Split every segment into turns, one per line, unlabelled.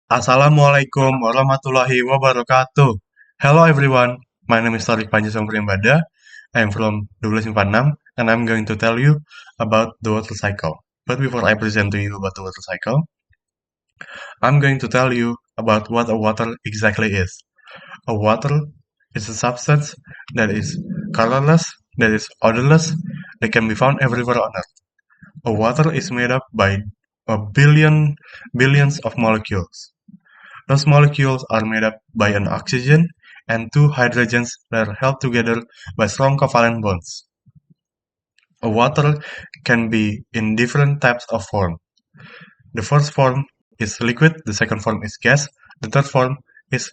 Assalamualaikum warahmatullahi wabarakatuh. Hello everyone, my name is Thareeq Panji from Priambada. I am from 1246 and I'm going to tell you about the water cycle. But before I present to you about the water cycle, I'm going to tell you about what a water exactly is. A water is a substance that is colorless, that is odorless, that can be found everywhere on Earth. A water is made up by billions of molecules. Those molecules are made up by an oxygen and two hydrogens that are held together by strong covalent bonds. A water can be in different types of form. The first form is liquid, the second form is gas, the third form is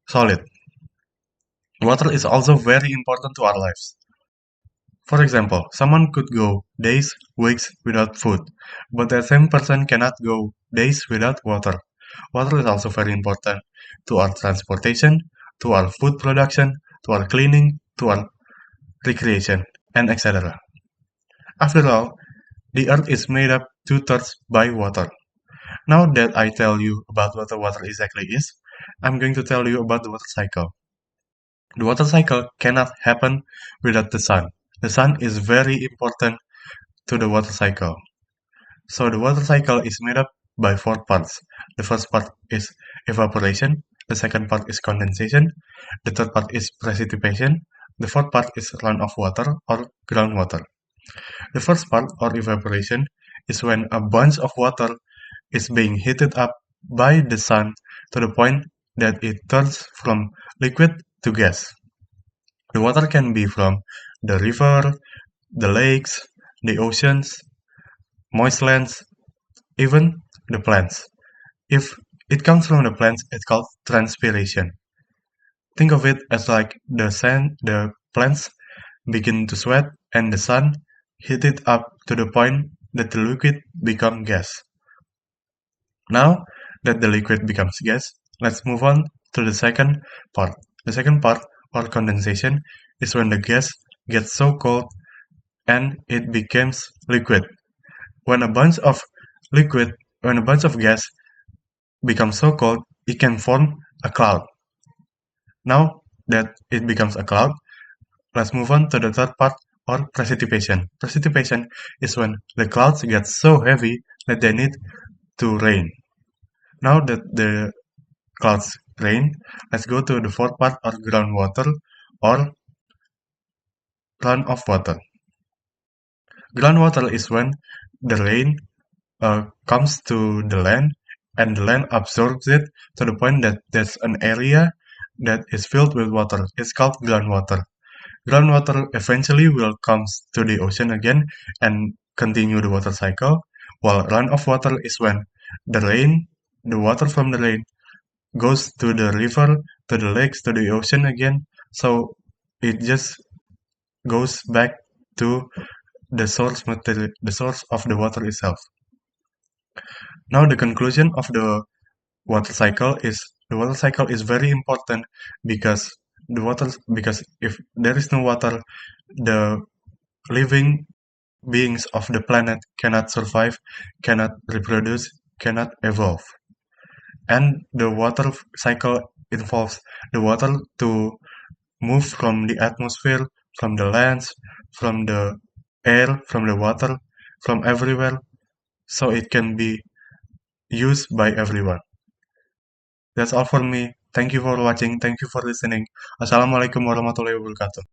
solid. Water is also very important to our lives. For example, someone could go days, weeks without food, but that same person cannot go days without water. Water is also very important to our transportation, to our food production, to our cleaning, to our recreation, and etc. After all, the earth is made up two-thirds by water. Now that I tell you about what the water exactly is, I'm going to tell you about the water cycle. The water cycle cannot happen without the sun. The sun is very important to the water cycle. So the water cycle is made up by four parts. The first part is evaporation, the second part is condensation, the third part is precipitation, the fourth part is runoff water or groundwater. The first part, or evaporation, is when a bunch of water is being heated up by the sun to the point that it turns from liquid to gas. The water can be from the river, the lakes, the oceans, moist lands, even the plants. If it comes from the plants, it's called transpiration. Think of it as like the plants begin to sweat and the sun heat it up to the point that the liquid becomes gas. Now that the liquid becomes gas, let's move on to the second part. The second part, or condensation, is when the gas gets so cold and it becomes liquid. When a bunch of liquid, when a bunch of gas becomes so cold, it can form a cloud. Now that it becomes a cloud, let's move on to the third part, or precipitation. Precipitation is when the clouds get so heavy that they need to rain. Now that the clouds rain, let's go to the fourth part, or groundwater, or runoff water. Groundwater is when the rain comes to the land and the land absorbs it to the point that there's an area that is filled with water. It's called groundwater. Groundwater eventually will come to the ocean again and continue the water cycle, while runoff water is when the water from the rain goes to the river, to the lakes, to the ocean again, so it just goes back to the source material, the source of the water itself. Now the conclusion of the water cycle is very important because because if there is no water, the living beings of the planet cannot survive, cannot reproduce, cannot evolve. And the water cycle involves the water to move from the atmosphere, from the lands, from the air, from the water, from everywhere, so it can be used by everyone. That's all for me. Thank you for watching. Thank you for listening. Assalamualaikum warahmatullahi wabarakatuh.